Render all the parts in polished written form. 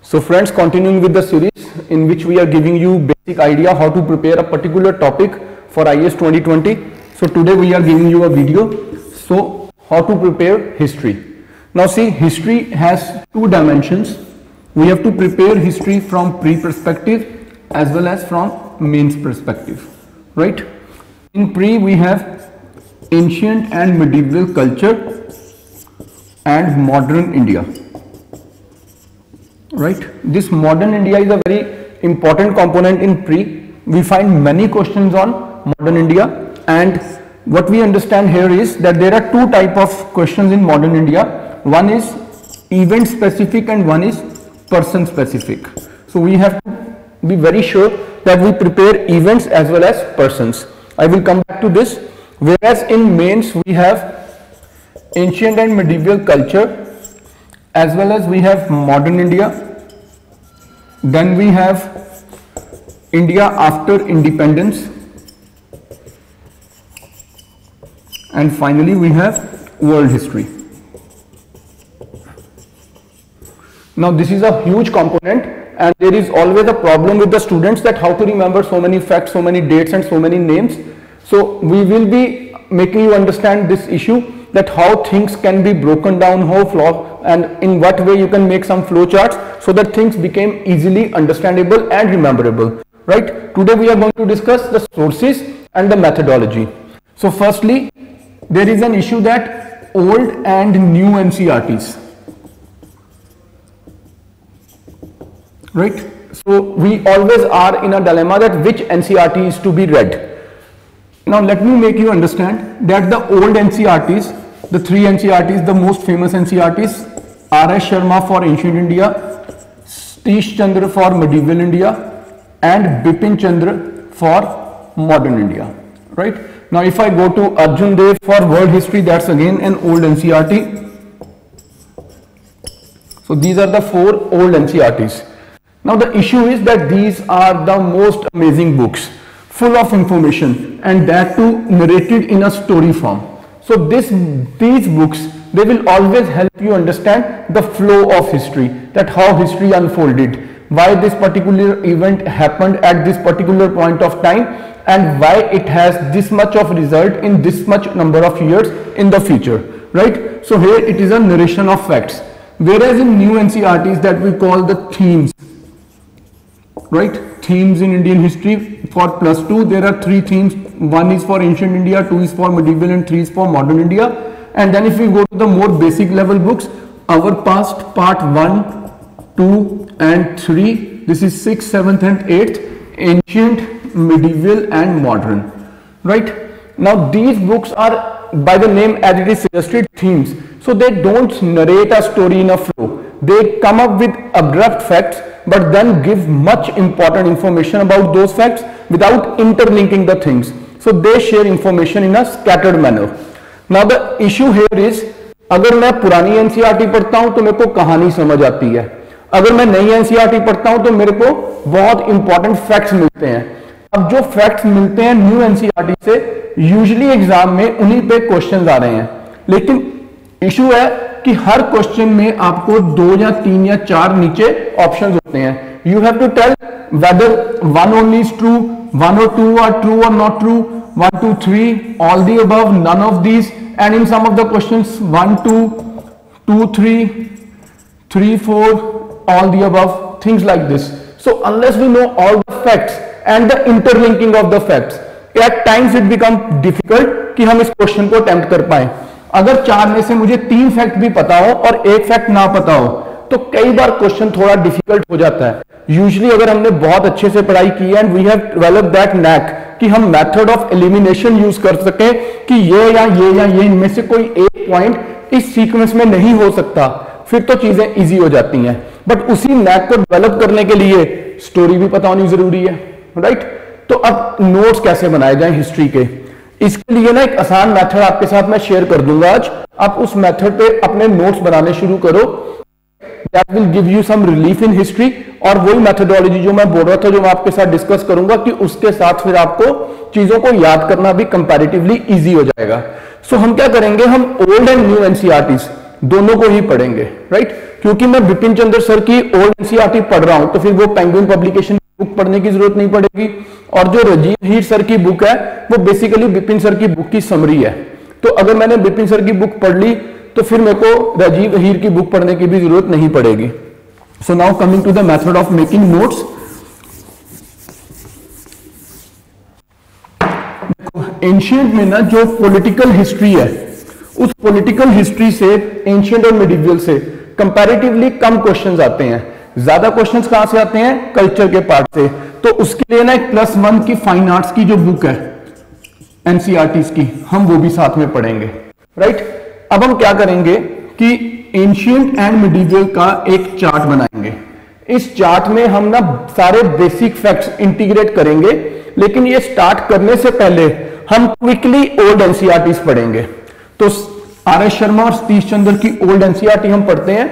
So friends, continuing with the series in which we are giving you basic idea how to prepare a particular topic for IAS 2020. So today we are giving you a video. So how to prepare history. Now see, history has two dimensions. We have to prepare history from pre-perspective as well as from mains perspective, right? In pre we have ancient and medieval culture and modern India. Right, this modern India is a very important component in pre. We find many questions on modern India, and what we understand here is that there are two type of questions in modern India. One is event specific and one is person specific. So we have to be very sure that we prepare events as well as persons. I will come back to this. Whereas in mains we have ancient and medieval culture as well as we have modern India. Then we have India after independence, and finally we have world history. Now this is a huge component, and there is always a problem with the students that how to remember so many facts, so many dates and so many names. So we will be making you understand this issue, that how things can be broken down, how flow, and in what way you can make some flow charts so that things became easily understandable and rememberable, right? Today we are going to discuss the sources and the methodology. So firstly, there is an issue that old and new NCERTs, right? So we always are in a dilemma that which NCERT is to be read. Now let me make you understand that the old NCERTs, the three NCERTs, the most famous NCERTs, R.S. Sharma for ancient India, Satish Chandra for medieval India, and Bipin Chandra for modern India, right? Now if I go to Arjun Dev for world history, that's again an old NCERT. So these are the four old NCERTs. Now the issue is that these are the most amazing books, full of information, and that too narrated in a story form. So these books, they will always help you understand the flow of history, that how history unfolded, why this particular event happened at this particular point of time, and why it has this much of result in this much number of years in the future, right? So here it is a narration of facts. Whereas in new NCERTs that we call the themes, right? Themes in Indian history for +2, there are 3 themes. One is for ancient India, 2 is for medieval, and 3 is for modern India. And then if we go to the more basic level books, Our Past part 1, 2 and 3, this is 6th, 7th and 8th, ancient, medieval and modern, right? Now these books are, by the name as it is suggested, themes. So they don't narrate a story in a flow. They come up with abrupt facts but then give much important information about those facts without interlinking the things. So they share information in a scattered manner. Now the issue here is, अगर मैं पुरानी NCERT पढ़ता हूं तो मेरे को कहानी समझ आती है, अगर मैं नई NCERT पढ़ता हूं तो मेरे को बहुत इंपॉर्टेंट फैक्ट्स मिलते हैं. अब जो फैक्ट्स मिलते हैं न्यू NCERT से, यूजुअली एग्जाम में उन्हीं पे क्वेश्चंस आ रहे हैं. लेकिन इशू है कि हर क्वेश्चन में आपको 2 या 3 या 4 नीचे ऑप्शंस होते हैं. You have to tell whether one only is true, 1 or 2 are true or not true, 1, 2, 3, all the above, none of these, and in some of the questions 1, 2, 2, 3, 3, 4, all the above, things like this. So unless we know all the facts and the interlinking of the facts, at times it becomes difficult कि हम इस question को attempt कर पाए. अगर 4 में से मुझे 3 फैक्ट भी पता हो और 1 फैक्ट ना पता हो तो कई बार क्वेश्चन थोड़ा डिफिकल्ट हो जाता है. यूजुअली अगर हमने बहुत अच्छे से पढ़ाई की है and we have developed that knack कि हम मेथड ऑफ एलिमिनेशन यूज कर सकें कि ये इनमें से कोई एक पॉइंट इस सीक्वेंस में नहीं हो सकता, फिर तो चीजें इजी हो जाती हैं. बट उसी नैक को डेवलप करने के लिए स्टोरी भी पता होनी जरूरी है, राइट? तो अब नोट्स कैसे बनाए जाएं हिस्ट्री के, इसके लिए ना एक आसान मेथड आपके साथ मैं शेयर कर दूंगा आज. आप उस मेथड पे अपने नोट्स बनाने शुरू करो. That will give you some relief in history. और वही मेथोडोलॉजी जो मैं बोल रहा था, जो मैं आपके साथ डिस्कस करूंगा, कि उसके साथ फिर आपको चीजों को याद करना भी कंपैरेटिवली इजी हो जाएगा. सो हम क्या करेंगे, हम ओल्ड एंड न्यू NCERTs दोनों को ही पढ़ेंगे, राइट। क्योंकि मैं बिपिन चंद्र सर की ओल्ड एनसीईआरटी पढ़ रहा हूं तो फिर वो पेंगुइन पब्लिकेशन बुक पढ़ने की जरूरत नहीं पड़ेगी, और जो राजीव हीर सर की बुक है वो बेसिकली बिपिन सर की बुक की समरी है। तो अगर मैंने बिपिन सर की बुक पढ़ ली तो फिर मेरे को राजीव हीर की बुक पढ़ने की भी जरूरत नहीं पड़ेगी। So now coming to the method of making notes. Ancient में ना जो पॉलिटिकल हिस्ट्री है, उस पॉलिटिकल हिस्ट्री से एंशिएंट और मिडिवल से कंपैरेटिवली कम क्वेश्चंस आते हैं। ज्यादा क्वेश्चंस कहां से आते हैं? कल्चर के पार्ट से। तो उसके लिए ना एक +1 की फाइन आर्ट्स की जो बुक है एनसीईआरटीज की, हम वो भी साथ में पढ़ेंगे, राइट। अब हम क्या करेंगे कि एंशिएंट एंड मिडिवल का एक चार्ट बनाएंगे। इस चार्ट में हम ना सारे बेसिक फैक्ट्स इंटीग्रेट करेंगे, लेकिन ये स्टार्ट करने से पहले हम क्विकली ओल्ड एनसीईआरटीज पढ़ेंगे। तो आर.एस. शर्मा और सतीश चंद्र की ओल्ड एनसीईआरटी हम पढ़ते हैं।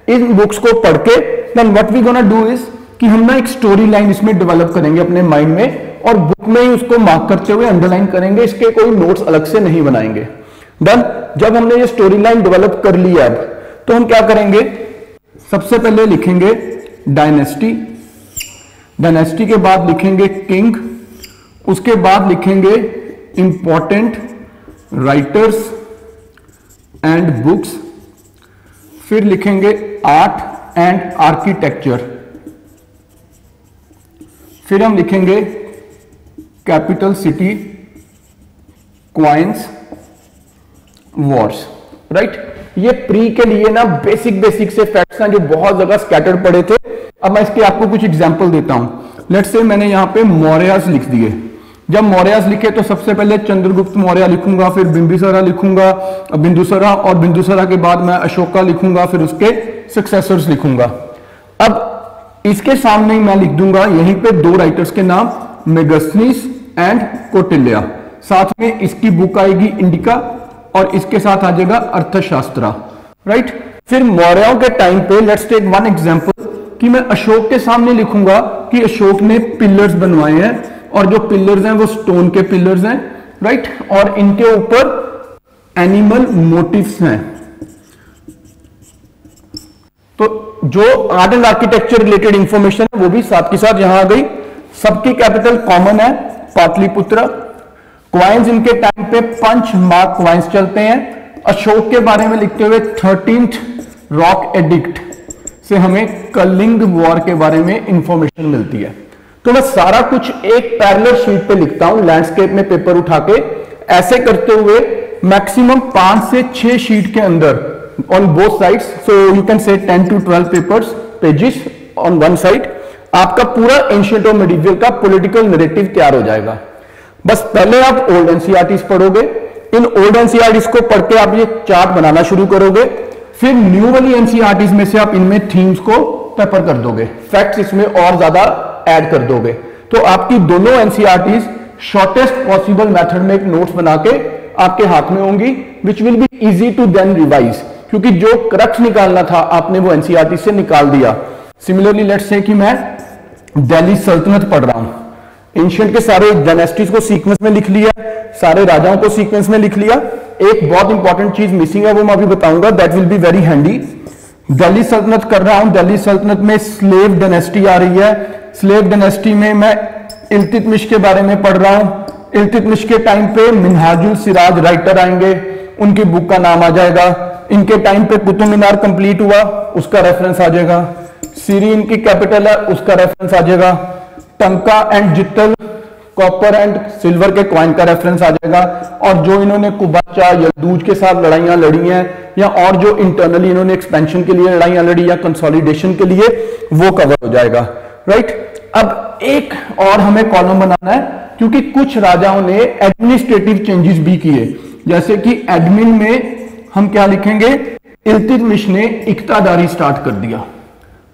इन बुक्स को पढ़ के then what we gonna do is कि हम ना एक स्टोरी लाइन इसमें डेवलप करेंगे अपने माइंड में, और बुक में ही उसको मार्क करते हुए अंडरलाइन करेंगे, इसके कोई नोट्स अलग से नहीं बनाएंगे। डन। जब हमने ये स्टोरी लाइन डेवलप कर लिया अब, तो हम क्या करेंगे, सबसे पहले लिखेंगे डायनेस्टी, डायनेस्टी के बाद लिखेंगे किंग, उसके बाद लिखेंगे इंपॉर्टेंट राइटर्स एंड बुक्स, फिर लिखेंगे आर्ट एंड आर्किटेक्चर, फिर हम लिखेंगे capital city, coins, Wars, right. ये प्री के लिए ना बेसिक से फैक्ट्स हैं जो बहुत जगह स्कैटर्ड पड़े थे। अब मैं इसके आपको कुछ एग्जांपल देता हूं। लेट्स से मैंने यहां पे मौर्यास लिख दिए। जब मौर्यास लिखे तो सबसे पहले चंद्रगुप्त मौर्य लिखूंगा, फिर बिंबिसारा लिखूंगा, बिंदुसारा, और बिंदुसारा के बाद मैं अशोका लिखूंगा, फिर उसके सक्सेसर्स लिखूंगा। अब इसके सामने ही मैं लिख दूंगा यहीं पे 2 राइटर्स के नाम, मेगस्थनीस एंड कौटिल्य। साथ में इसकी बुक आएगी इंडिका, और इसके साथ आ जाएगा अर्थशास्त्र, राइट। फिर मौर्यों के टाइम पे लेट्स टेक वन एग्जांपल कि मैं अशोक के सामने लिखूंगा कि अशोक ने पिलर्स बनवाए हैं, और जो पिलर्स हैं वो स्टोन के पिलर्स हैं, राइट, और इनके ऊपर एनिमल मोटिव्स हैं। तो जो art and architecture related information है वो भी साथ के साथ यहां आ गई। सबकी कैपिटल कॉमन है, पाटलिपुत्र। क्वाइंस इनके टाइम पे 5 मार्क क्वाइंस चलते हैं। अशोक के बारे में लिखते हुए 13th रॉक एडिक्ट से हमें कलिंग वॉर के बारे में इंफॉर्मेशन मिलती है। तो मैं सारा कुछ एक पैरेलल शीट पे लिखता हूं, लैंडस्केप में पेपर उठा के। ऐसे करते हुए मैक्सिमम 5 से 6 शीट के अंदर on both sides, so you can say 10 to 12 pages on one side, आपका पूरा एंशिएंट और मिडिवल का पॉलिटिकल नैरेटिव तैयार हो जाएगा। बस पहले आप ओल्ड एनसीईआरटीज पढ़ोगे, इन ओल्ड एनसीईआरटीज को पढ़ के आप ये चार्ट बनाना शुरू करोगे, फिर न्यू वाली एनसीईआरटीज में से आप इनमें थीम्स को पेपर कर दोगे, फैक्ट्स इसमें और ज्यादा ऐड कर दोगे। तो आपकी दोनों एनसीईआरटीज शॉर्टेस्ट पॉसिबल मेथड में एक नोट्स बना के आपके हाथ में होंगी, which will be easy to then revise, क्योंकि जो क्रक्स निकालना था आपने वो एनसीईआरटी से निकाल दिया। सिमिलरली लेट्स से कि मैं दिल्ली सल्तनत पढ़ रहा हूं, एंशिएंट के सारे डायनेस्टीज को सीक्वेंस में लिख लिया, सारे राजाओं को सीक्वेंस में लिख लिया। एक बहुत इंपॉर्टेंट चीज मिसिंग है, वो मैं अभी बताऊंगा, that will be very handy. Delhi सल्तनत कर रहा हूं, दिल्ली सल्तनत में स्लेव डायनेस्टी आ रही है। स्लेव डायनेस्टी में मैं इल्तुतमिश के बारे में पढ़ रहा हूं। इल्तुतमिश के टाइम पे मिनहाजुल सिराज राइटर आएंगे, उनकी बुक का नाम आ जाएगा। इनके टाइम पे कुतुब मीनार कंप्लीट हुआ, उसका रेफरेंस आ जाएगा। सीरी इनकी कैपिटल है, उसका रेफरेंस आ जाएगा। टंका एंड जित्तल, कॉपर एंड सिल्वर के कॉइन का रेफरेंस आ जाएगा। और जो इन्होंने कुबाचा यलदूज के साथ लड़ाइयां लड़ी हैं, या और जो इंटरनली इन्होंने एक्सपेंशन के लिए लड़ाइयां लड़ी या कंसोलिडेशन के लिए, वो कवर हो जाएगा, राइट। अब एक और हमें कॉलम बनाना है, क्योंकि कुछ राजाओं ने एडमिनिस्ट्रेटिव चेंजेस भी किए, जैसे कि एडमिन में हम क्या लिखेंगे, इल्तुतमिश ने इक्तादारी स्टार्ट कर दिया,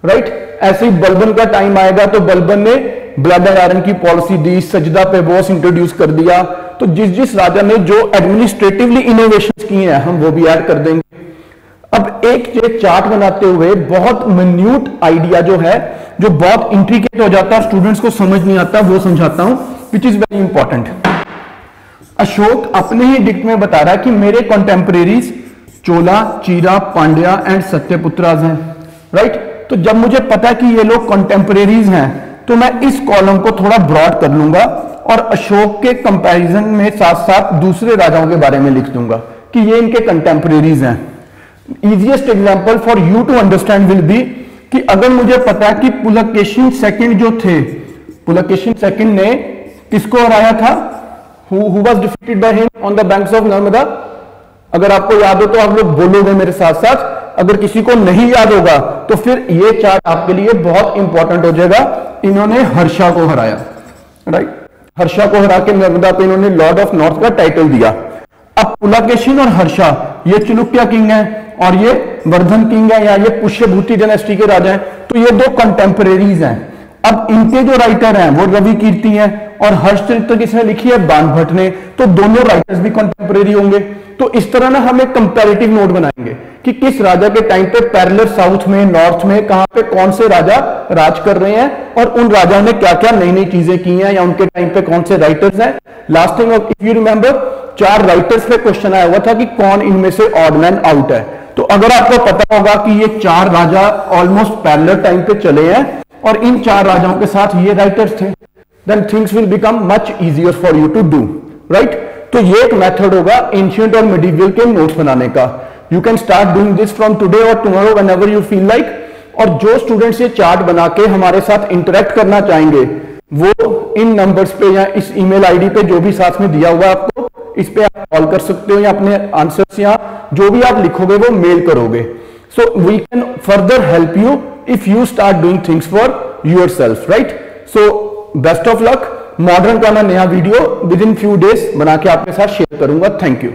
राइट। ऐसे ही बलबन का टाइम आएगा तो बलबन ने ब्लड एंड आयरन की पॉलिसी दी, सजदा पे बॉस इंट्रोड्यूस कर दिया। तो जिस जिस राजा ने जो एडमिनिस्ट्रेटिवली इनोवेशंस किए हैं हम वो भी ऐड कर देंगे। अब एक चार्ट बनाते हुए बहुत मिन्यूट आइडिया जो है, जो बहुत इंट्रिकेट हो जाता है, स्टूडेंट्स को समझ नहीं आता, वो समझाता हूं, which is very important. Ashok अपने ही डिक्ट में बता रहा है कि मेरे कॉन्टेम्परेरीज चोला, चीरा, पांड्या एंड सत्यपुत्राज हैं, राइट। तो जब मुझे पता है कि ये लोग कंटेम्परेरीज हैं तो मैं इस कॉलम को थोड़ा ब्रॉड कर लूंगा और अशोक के कंपैरिजन में साथ साथ दूसरे राजाओं के बारे में लिख दूंगा कि ये इनके कंटेम्परेरीज हैं। Easiest example for you to understand will be कि अगर मुझे पता है कि पुलकेशिन सेकंड जो थे, पुलकेशिन सेकंड ने किसको हराया था, who was defeated by him on the banks of Narmada. अगर आपको याद हो तो आप लोग बोलोगे मेरे साथ साथ, अगर किसी को नहीं याद होगा तो फिर ये चार्ट आपके लिए बहुत इंपॉर्टेंट हो जाएगा। इन्होंने हर्षा को हराया, राइट। हर्षा को हरा के नर्मदा पे इन्होंने लॉर्ड ऑफ नॉर्थ का टाइटल दिया। अब पुलकेशिन और हर्षा ये चालुक्य किंग है और ये वर्धन किंग है या ये पुष्यभूति डायनेस्टी के राजा हैं, तो ये दो कंटेम्परेरीज हैं। अब इनके जो राइटर हैं वो रवि कीर्ति हैं और हर्षचरित्र किसने लिखी है, बाणभट्ट ने, तो दोनों राइटर्स भी कंटेम्परेरी होंगे। तो इस तरह ना हम एक कंपैरेटिव नोट बनाएंगे कि किस राजा के टाइम पे पैरेलल साउथ में, नॉर्थ में कहां पे कौन से राजा राज कर रहे हैं और उन राजाओं ने क्या क्या नई नई चीजें की हैं या उनके टाइम पे कौन से राइटर्स हैं। Last thing, if you remember, 4 writers पे क्वेश्चन आया हुआ था कि कौन इनमें से ऑड मैन आउट है। तो अगर आपको पता होगा कि ये 4 राजा ऑलमोस्ट पैरेलल टाइम पे चले हैं और इन 4 राजाओं के साथ ये राइटर्स थे, then things will become much easier for you to do, right. तो ये एक मेथड होगा एंशिएंट और मिडिवल के नोट्स बनाने का। You can start doing this from today और tomorrow whenever you feel like. और जो स्टूडेंट्स ये चार्ट बना के हमारे साथ इंटरेक्ट करना चाहेंगे वो इन नंबर्स पे या इस ईमेल आईडी पे जो भी साथ में दिया हुआ है आपको, इस पे आप कॉल कर सकते हो या अपने आंसर्स या जो भी आप लिखोगे वो मेल करोगे। So we can further help you if you start doing things for yourself, right. So best of luck. Modern का मैं नया video within few days बना के आपके साथ शेयर करूंगा। Thank you.